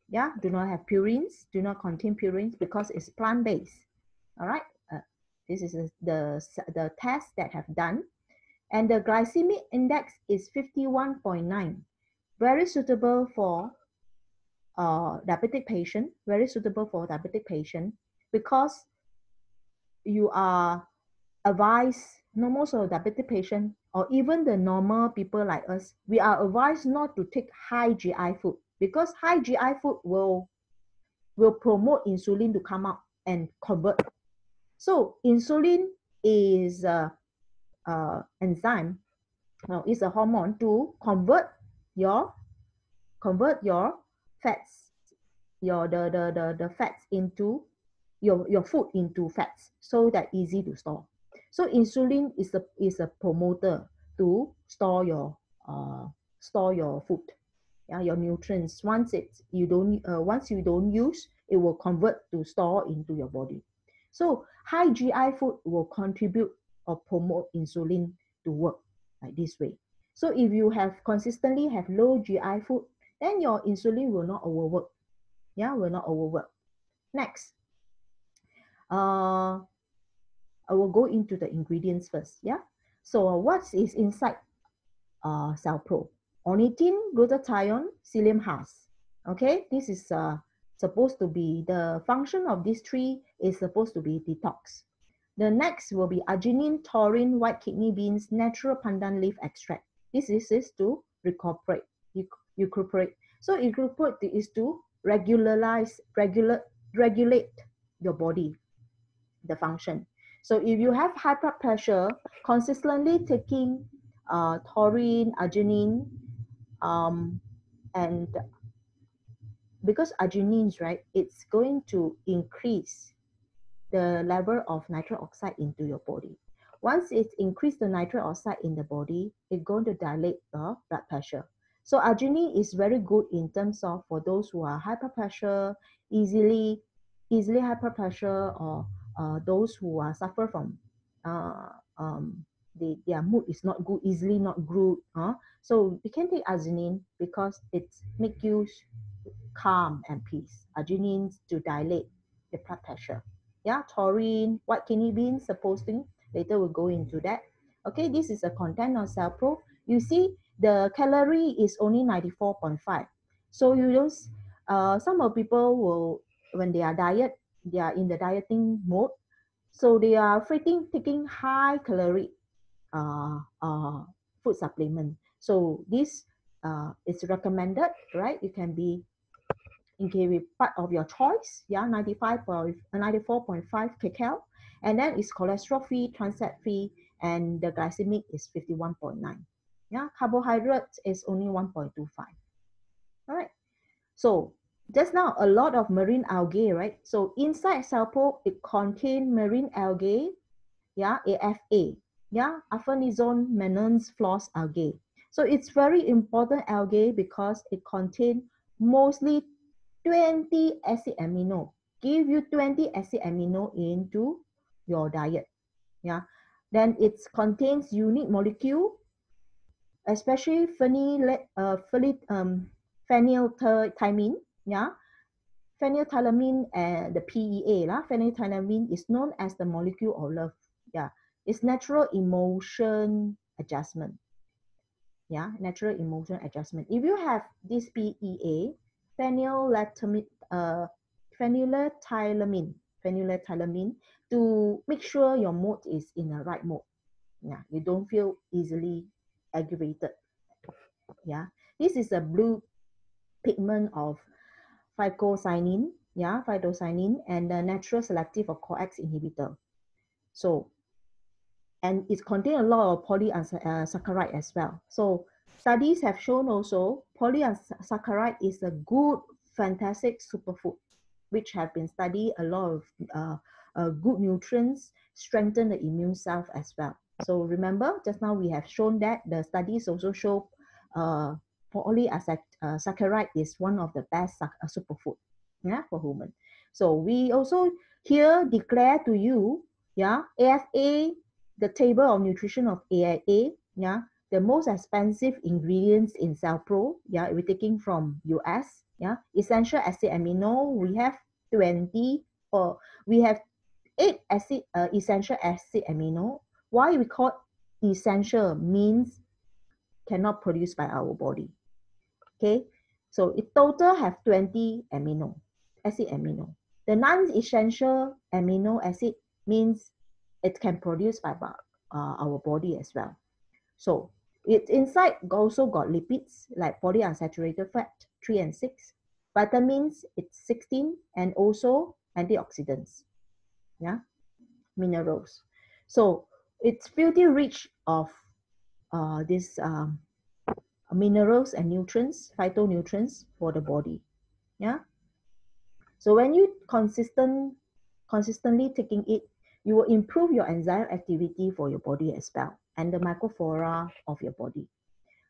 yeah, do not have purines, do not contain purines because it's plant-based. All right, this is the test that have done. And the glycemic index is 51.9, very suitable for diabetic patient, very suitable for diabetic patient, because you are advised, most of the diabetic patient or even the normal people like us, we are advised not to take high GI food, because high GI food will promote insulin to come out and convert. So insulin is enzyme, is a hormone to convert your fats, the fats into your food into fats, so that easy to store. So insulin is a promoter to store your food, yeah, your nutrients. Once you don't use, it will convert to store into your body. So high GI food will contribute or promote insulin to work like this way. So if you have consistently have low GI food, then your insulin will not overwork. Yeah, will not overwork. Next, I will go into the ingredients first. Yeah. So what is inside Cellpro? Ornithine, glutathione, psyllium husk. Okay, this is supposed to be, the function of these three is supposed to be detox. The next will be arginine, taurine, white kidney beans, natural pandan leaf extract. This is to recuperate. So recuperate is to regulate your body, the function. So if you have high blood pressure, consistently taking taurine, arginine, and because arginines, right, it's going to increase the level of nitric oxide into your body. Once it's increased the nitric oxide in the body, it's going to dilate the blood pressure. So arginine is very good in terms of for those who are high blood pressure, easily high blood pressure, or those who are suffer from their mood is not good, easily not good. So you can take arginine because it's make you calm and peace. Arginine to dilate the blood pressure. Yeah, taurine, white kidney beans, supposing later we'll go into that. Okay, this is the content of Cellpro. You see, the calorie is only 94.5. So you don't, some of people will, when they are they are in the dieting mode, so they are taking high calorie uh, uh, food supplement. So this is recommended, right? You can be part of your choice, yeah, 94.5 kcal, and then it's cholesterol free, trans fat free, and the glycemic is 51.9. Yeah, carbohydrate is only 1.25. All right. So just now a lot of marine algae, right? So inside Cellpro, it contains marine algae, yeah, AFA, yeah, Aphanizones manans floss algae. So it's very important algae because it contains mostly 20 acid amino. Give you 20 acid amino into your diet. Yeah. Then it contains unique molecule, especially phenylthymine. Yeah. Phenylthylamine and the PEA. Phenylthylamine is known as the molecule of love. Yeah. It's natural emotion adjustment. Yeah, natural emotion adjustment. If you have this PEA, phenylethylamine, phenylethylamine, to make sure your mood is in the right mode. Yeah, you don't feel easily aggravated. Yeah, this is a blue pigment of phycocyanin. Yeah, phycocyanin, and the natural selective of CoX inhibitor. So, and it contains a lot of polyunsaturated as well. So studies have shown also polyunsaturated is a good, fantastic superfood, which have been studied a lot of good nutrients, strengthen the immune self as well. So remember, just now we have shown that the studies also show polyunsaturated is one of the best superfood, yeah, for human. So we also here declare to you, yeah, AFA, the table of nutrition of AIA, yeah, the most expensive ingredients in Cellpro, yeah, we're taking from US, yeah, essential acid amino, we have 20, or we have 8 essential acid amino. Why we call essential means cannot produce by our body, okay? So it total have 20 acid amino. The non-essential amino acid means it can produce by our body as well. So it inside also got lipids like polyunsaturated fat 3 and 6, vitamins it's 16, and also antioxidants, yeah, minerals. So it's filthy rich of these minerals and nutrients, phytonutrients for the body, yeah. So when you consistently taking it, you will improve your enzyme activity for your body as well, and the microflora of your body.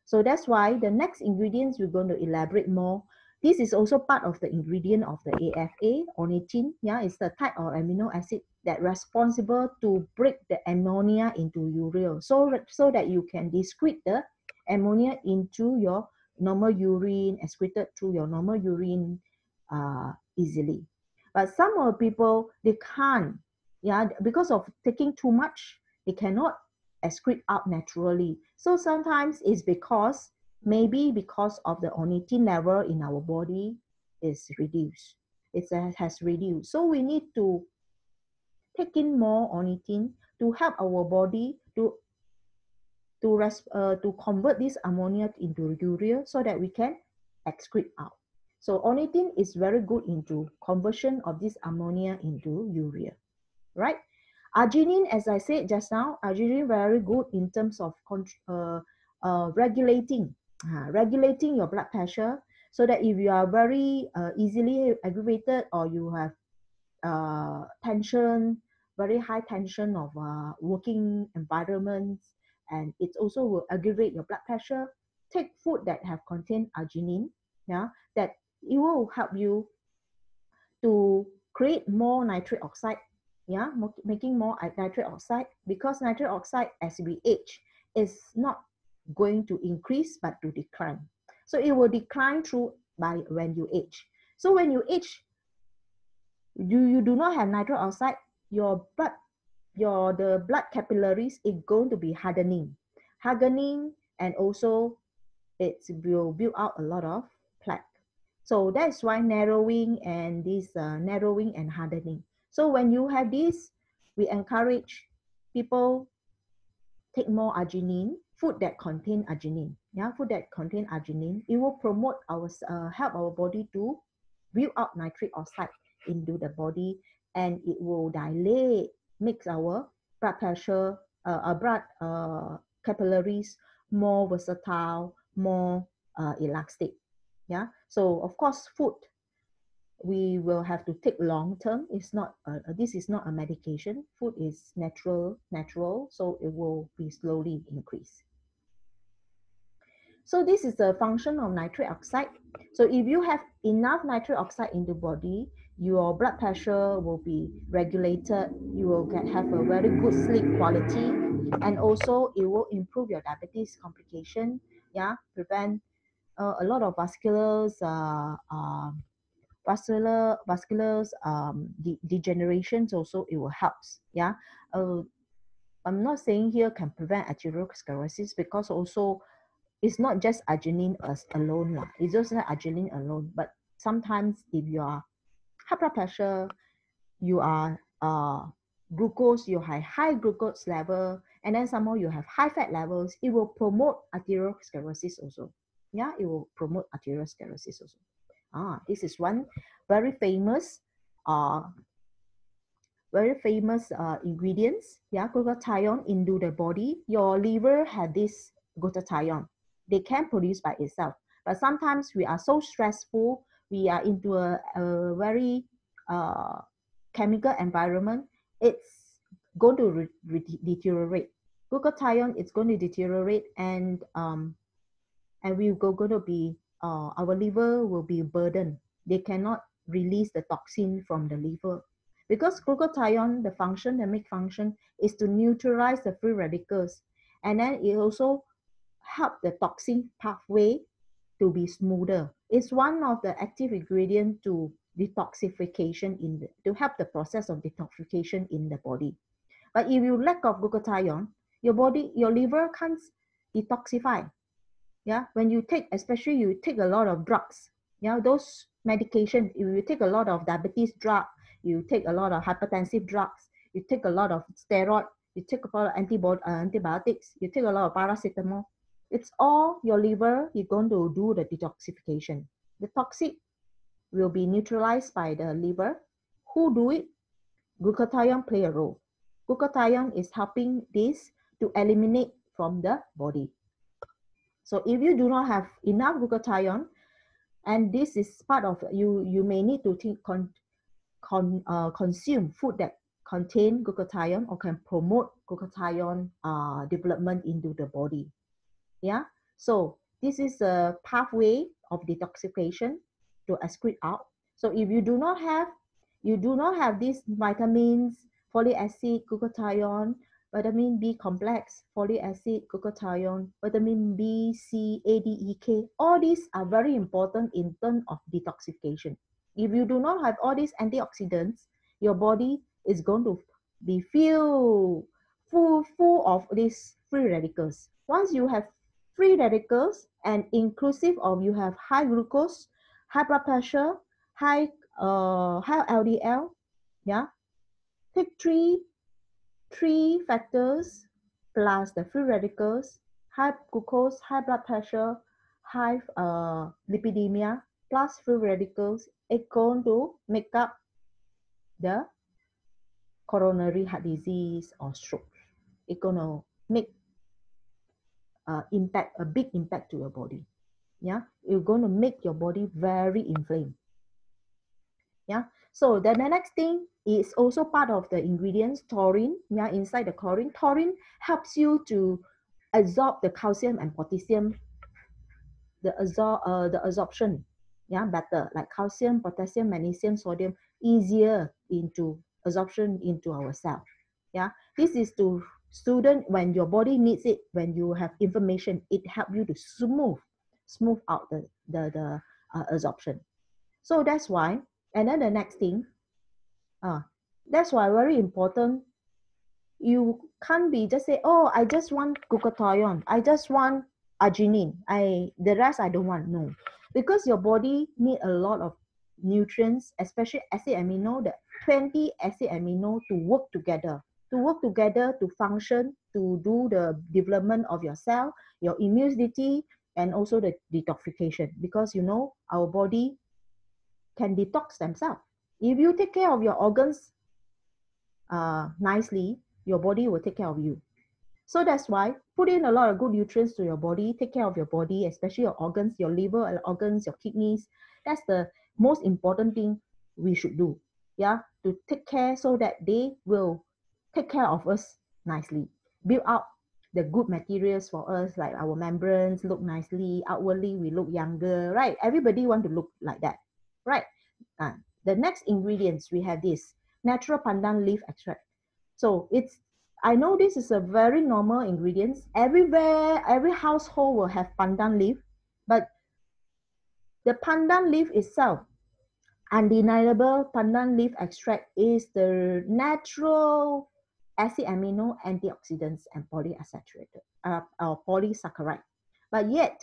So that's why the next ingredients we're going to elaborate more. This is also part of the ingredient of the AFA, ornithine. Yeah, it's the type of amino acid that responsible to break the ammonia into urea, so that you can discrete the ammonia into your normal urine, excreted through your normal urine easily. But some of people, they can't, yeah, because of taking too much, they cannot excrete out naturally. So sometimes it's because, maybe because of the ornithine level in our body is reduced. It has reduced. So we need to take in more ornithine to help our body to convert this ammonia into urea so that we can excrete out. So ornithine is very good into conversion of this ammonia into urea, right? Arginine, as I said just now, arginine very good in terms of regulating your blood pressure, so that if you are very easily aggravated, or you have tension, very high tension of working environments, and it also will aggravate your blood pressure, take food that have contained arginine, yeah, that it will help you to create more nitric oxide, yeah, making more nitric oxide, because nitric oxide as we age is not going to increase but to decline. So it will decline through by when you age. So when you age, you do not have nitric oxide, your blood, the blood capillaries is going to be hardening, and also it will build out a lot of plaque. So that's why narrowing and hardening. So when you have this, we encourage people take more arginine, food that contain arginine. Yeah, food that contain arginine. It will promote help our body to build up nitric oxide into the body, and it will makes our blood pressure, blood capillaries more versatile, more elastic. Yeah. So of course, food we will have to take long term. It's not this is not a medication. Food is natural, so it will be slowly increase. So this is the function of nitric oxide. So if you have enough nitric oxide in the body, your blood pressure will be regulated. You will have a very good sleep quality, and also it will improve your diabetes complication. Yeah, prevent a lot of vascular degenerations also. It will help. Yeah. I'm not saying here can prevent atherosclerosis, because also it's not just arginine alone lah. It's just not arginine alone. But sometimes if you are high blood pressure, you are glucose, you have high glucose level, and then somehow you have high fat levels, it will promote atherosclerosis also. Yeah, it will promote atherosclerosis also. This is one very famous uh, ingredients, yeah, glutathione into the body. Your liver had this glutathione. They can produce by itself. But sometimes we are so stressful, we are into a very chemical environment, it's going to deteriorate. Glutathione is going to deteriorate, and we're going to be, our liver will be burdened. They cannot release the toxin from the liver. Because glutathione, the main function is to neutralize the free radicals. And then it also help the toxin pathway to be smoother. It's one of the active ingredient to detoxification to help the process of detoxification in the body. But if you lack of glutathione, your liver can't detoxify. Yeah, when you take, especially you take a lot of drugs, yeah, those medication, if you take a lot of diabetes drug, you take a lot of hypertensive drugs, you take a lot of steroid, you take a lot of antibiotics, you take a lot of paracetamol, it's all your liver, you're going to do the detoxification. The toxic will be neutralized by the liver. Who do it? Glutathione play a role. Glutathione is helping this to eliminate from the body. So if you do not have enough glutathione, and this is part of you may need to consume food that contain glutathione or can promote glutathione development into the body. Yeah. So this is a pathway of detoxification to excrete out. So if you do not have these vitamins, folic acid, glutathione, vitamin B complex, folic acid, glutathione, vitamin B, C, A, D, E, K. All these are very important in terms of detoxification. If you do not have all these antioxidants, your body is going to be full of these free radicals. Once you have free radicals and inclusive of you have high glucose, high blood pressure, high LDL, yeah, take three factors plus the free radicals, high glucose, high blood pressure, high lipidemia, plus free radicals, it's going to make up the coronary heart disease or stroke. It's going to make a big impact to your body. Yeah, you're going to make your body very inflamed. Yeah, so then the next thing is also part of the ingredients, taurine. Yeah, inside the taurine helps you to absorb the calcium and potassium, the absorption, yeah, better, like calcium, potassium, magnesium, sodium, easier into absorption into our cell. Yeah, this is to student when your body needs it, when you have inflammation, it helps you to smooth out the absorption. So that's why, and then the next thing, that's why very important. You can't be just say, oh, I just want glutathione, I just want arginine, the rest I don't want. No, because your body need a lot of nutrients, especially acid amino, the 20 acid amino to function, to do the development of your cell, your immunity, and also the detoxification. Because you know our body can detox themselves. If you take care of your organs nicely, your body will take care of you. So that's why put in a lot of good nutrients to your body, take care of your body, especially your organs, your liver organs, your kidneys. That's the most important thing we should do. Yeah, to take care so that they will take care of us nicely. Build up the good materials for us, like our membranes look nicely, outwardly we look younger, right? Everybody want to look like that, right? The next ingredients, we have this natural pandan leaf extract. So I know this is a very normal ingredients. Everywhere, every household will have pandan leaf, but the pandan leaf itself, undeniable pandan leaf extract is the natural acid amino, antioxidants, and polyunsaturated or polysaccharide. But yet,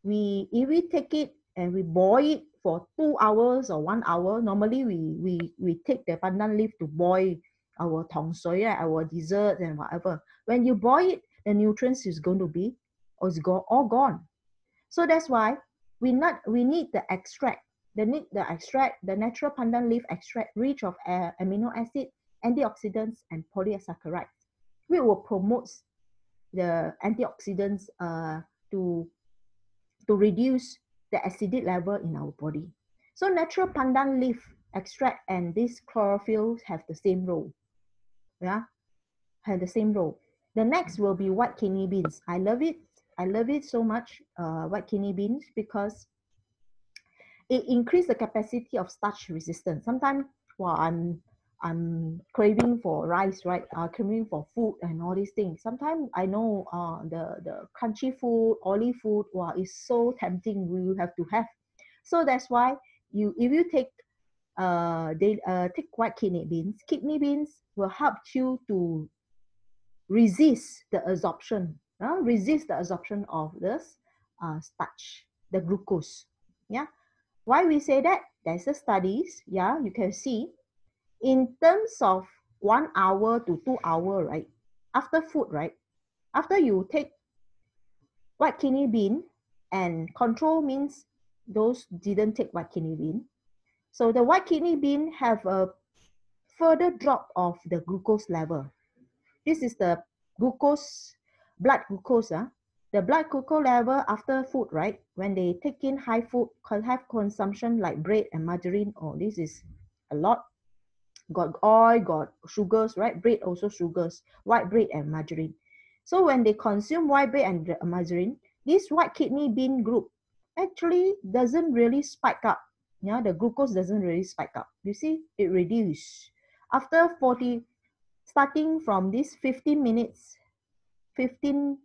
if we take it and we boil it for 2 hours or 1 hour, normally we take the pandan leaf to boil our tong soi, our dessert and whatever. When you boil it, the nutrients is going to be all gone. So that's why we need the extract. The natural pandan leaf extract, rich of amino acid, antioxidants, and polysaccharides. We will promote the antioxidants to reduce the acidic level in our body. So natural pandan leaf extract and this chlorophyll have the same role. Yeah, have the same role. The next will be white kidney beans. I love it. I love it so much, white kidney beans, because it increases the capacity of starch resistance. Sometimes while I'm craving for rice, right? Craving for food and all these things. Sometimes I know the crunchy food, oily food, wow, is so tempting. We will have to have. So that's why if you take take white kidney beans will help you to resist the absorption of this starch, the glucose. Yeah. Why we say that? There's a studies, yeah, you can see in terms of 1 hour to 2 hour, right? After food, right? After you take white kidney bean, and control means those didn't take white kidney bean. So the white kidney bean have a further drop of the glucose level. This is the blood glucose. The blood glucose level after food, right? When they take in high consumption like bread and margarine, oh, this is a lot. Got oil, got sugars, right? Bread also sugars, white bread and margarine. So when they consume white bread and margarine, this white kidney bean group actually doesn't really spike up. Yeah, the glucose doesn't really spike up. You see, it reduces. After starting from this 15 minutes, 15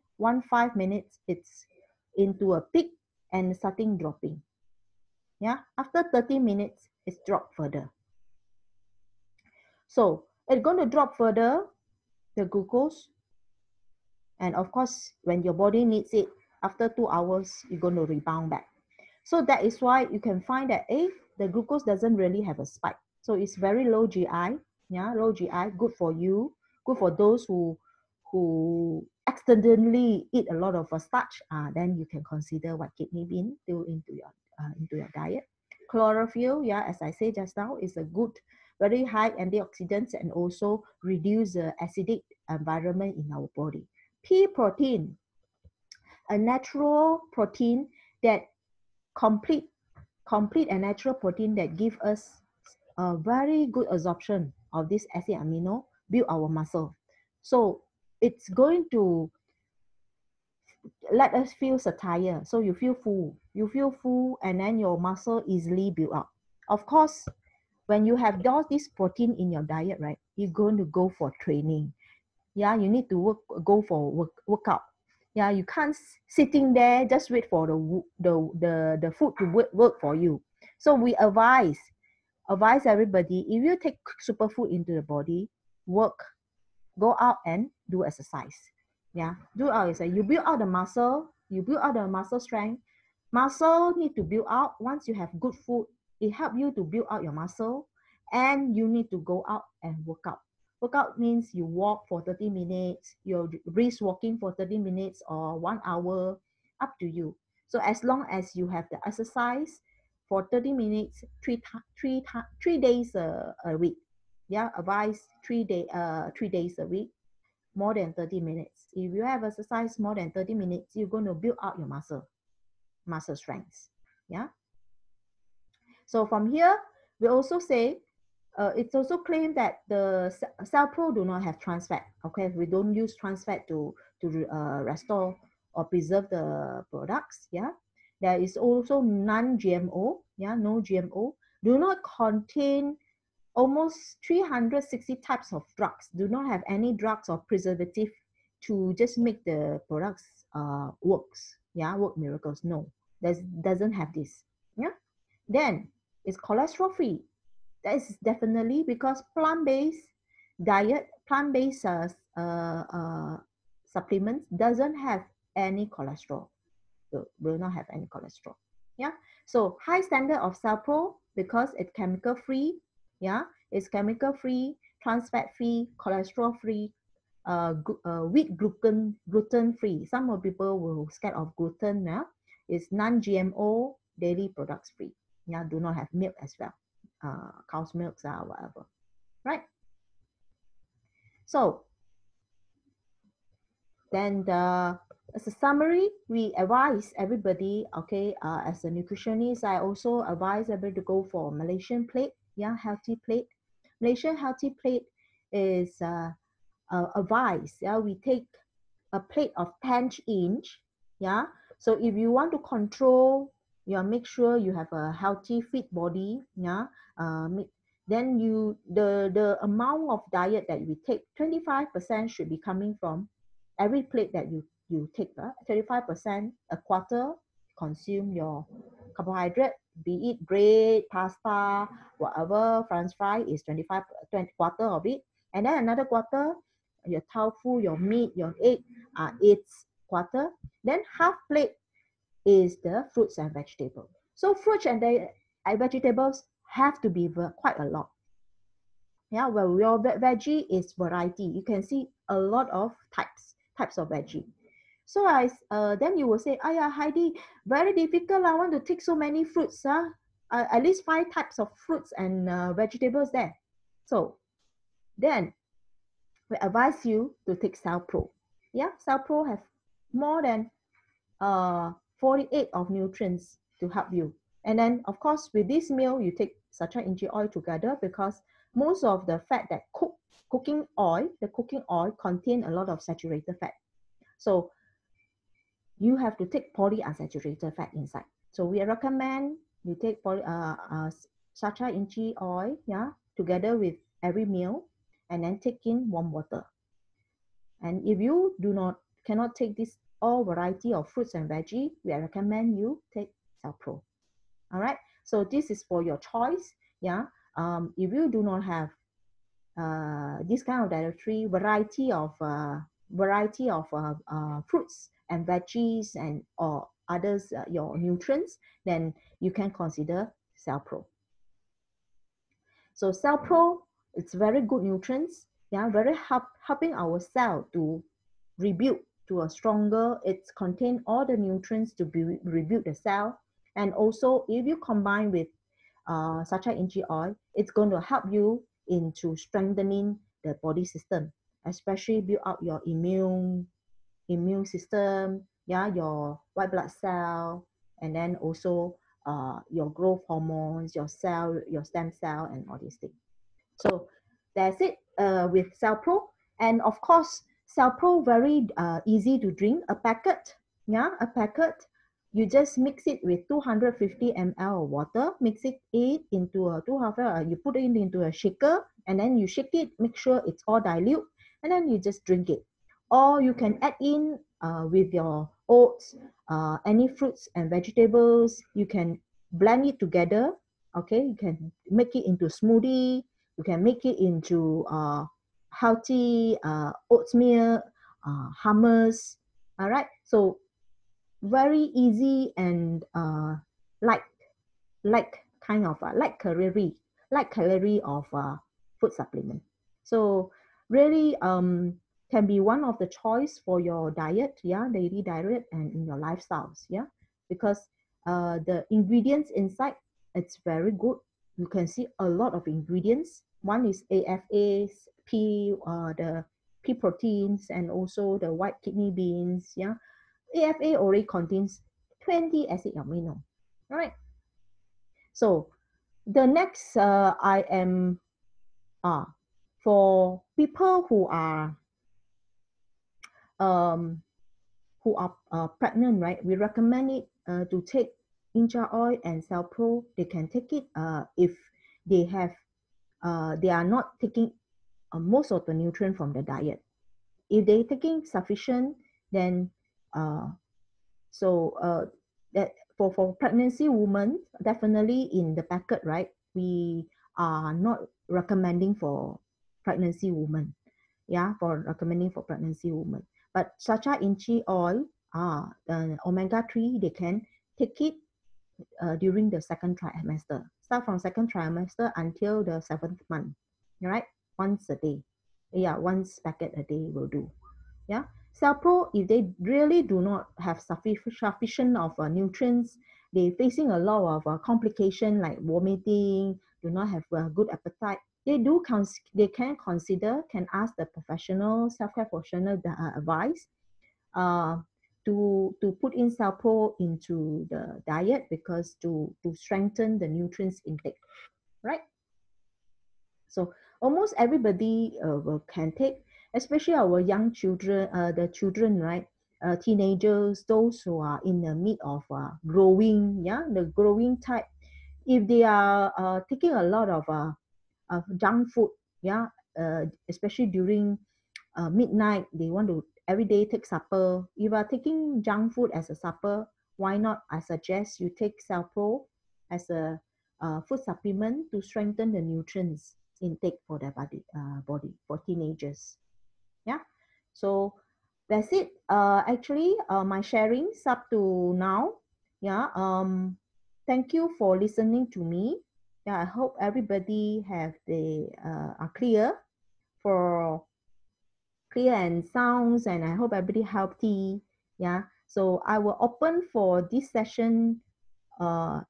minutes, it's into a peak and starting dropping. Yeah, after 30 minutes, it's dropped further. So it's going to drop further, the glucose. And of course, when your body needs it, after 2 hours, you're going to rebound back. So that is why you can find that the glucose doesn't really have a spike. So it's very low GI, yeah, low GI, good for you, good for those who accidentally eat a lot of starch. Then you can consider white kidney bean into your diet. Chlorophyll, yeah, as I said just now, is a good, very high antioxidants and also reduce the acidic environment in our body. Pea protein, a natural protein that complete and natural protein that give us a very good absorption of this acid amino, build our muscle. So it's going to let us feel satiety. So you feel full, and then your muscle easily build up. Of course, when you have all this protein in your diet, right, you're going to go for training. Yeah, you need to go for workout. Yeah, you can't sitting there just wait for the food to work for you. So we advise everybody, if you take superfood into the body, go out and do exercise. Yeah, do out exercise. You build out the muscle, strength. Muscle need to build out. Once you have good food, it help you to build out your muscle, and you need to go out and work out. Workout means you walk for 30 minutes, you're brisk walking for 30 minutes or 1 hour, up to you. So as long as you have the exercise for 30 minutes, three days a week. Yeah, advise 3 days a week, more than 30 minutes. If you have exercise more than 30 minutes, you're going to build out your muscle strength. Yeah. So from here, we also say, it's also claimed that the Cellpro do not have trans fat. Okay, we don't use trans fat to restore or preserve the products. Yeah, there is also non-GMO. Yeah, no GMO. Do not contain almost 360 types of drugs. Do not have any drugs or preservative to just make the products works. Yeah, work miracles. No, doesn't have this. Yeah, then it's cholesterol free. That is definitely because plant-based diet, plant-based supplements doesn't have any cholesterol. Will not have any cholesterol. Yeah. So high standard of Cellpro because it's chemical free. Yeah, it's chemical free, trans fat free, cholesterol free, wheat gluten free. Some of people will scared of gluten. Yeah, it's non-GMO, dairy products free. Yeah, do not have milk as well. Cow's milk or whatever, right? So then as a summary, we advise everybody, okay, as a nutritionist, I also advise everybody to go for Malaysian plate, yeah, healthy plate. Malaysian healthy plate is advice, yeah, we take a plate of 10-inch, yeah. So if you want to control, make sure you have a healthy, fit body, yeah. Then the amount of diet that we take, 25% should be coming from every plate that you take. 35%, a quarter, consume your carbohydrate, be it bread, pasta, whatever, French fry is 20 quarter of it, and then another quarter, your tofu, your meat, your egg, it's quarter. Then half plate is the fruits and vegetables. So fruits and vegetables have to be quite a lot. Yeah, well, your veggie is variety. You can see a lot of types of veggie. So then you will say, "Aya, Heidi, very difficult. I want to take so many fruits. At least 5 types of fruits and vegetables there." So then we advise you to take Cellpro. Yeah, Cellpro have more than 48 of nutrients to help you. And then, of course, with this meal, you take sacha inchi oil together because most of the fat that cooking oil contain a lot of saturated fat. So you have to take polyunsaturated fat inside. So we recommend you take sacha inchi oil, yeah, together with every meal. and then take in warm water. And if you cannot take this all variety of fruits and veggie, we recommend you take Cellpro. All right, so this is for your choice. Yeah, if you do not have this kind of dietary variety of fruits and veggies and or others your nutrients, then you can consider Cellpro. So Cellpro, it's very good nutrients. Yeah, very helping our cell to rebuild to a stronger. It's contain all the nutrients to rebuild the cell. And also, if you combine with sacha inchi oil, it's going to help you into strengthening the body system, especially build up your immune system, yeah, your white blood cell, and then also your growth hormones, your stem cell, and all these things. So that's it with Cellpro. And of course, Cellpro very easy to drink. A packet, yeah, a packet. You just mix it with 250 ml of water. Mix it into a 200. You put it into a shaker, and then you shake it. Make sure it's all dilute, and then you just drink it. Or you can add in with your oats, any fruits and vegetables. You can blend it together. Okay, you can make it into smoothie. You can make it into healthy oatmeal, hummus. All right, so very easy and light, kind of light calorie of food supplement. So really can be one of the choice for your diet, yeah, daily diet and in your lifestyles, yeah, because the ingredients inside, it's very good. You can see a lot of ingredients. One is AFAs, the pea proteins, and also the white kidney beans, yeah. AFA already contains 20 acid amino, right? So the next I am for people um, who are pregnant, right? We recommend it to take Incha oil and Cellpro. They can take it if they have they are not taking most of the nutrient from the diet. If they taking sufficient, then that for pregnancy women, definitely in the packet, right? We are not recommending for pregnancy women. Yeah, for recommending for pregnancy women. But sacha inchi oil, omega-3, they can take it during the second trimester. Start from second trimester until the 7th month, right? Once a day. Yeah, once packet a day will do. Yeah, Cellpro, if they really do not have sufficient of nutrients, they facing a lot of complication like vomiting, do not have a good appetite. They can ask the professional self-care professional advice uh, to put in Cellpro into the diet because to strengthen the nutrients intake, right? So almost everybody can take, especially our young children, the children, right? Teenagers, those who are in the mid of growing, yeah, the growing type. If they are taking a lot of junk food, yeah, especially during midnight, they want to every day take supper. If you are taking junk food as a supper, why not? I suggest you take Cellpro as a food supplement to strengthen the nutrients intake for their body for teenagers. Yeah, so that's it. Actually, my sharings up to now. Yeah. Thank you for listening to me. Yeah, I hope everybody are for clear and sounds, and I hope everybody healthy. Yeah. So I will open for this session uh,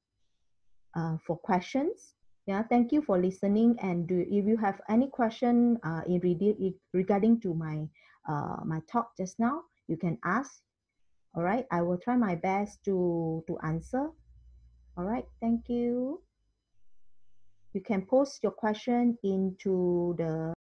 for questions. Yeah, thank you for listening. And if you have any question regarding to my talk just now, you can ask. All right, I will try my best to answer. All right, thank you. You can post your question into the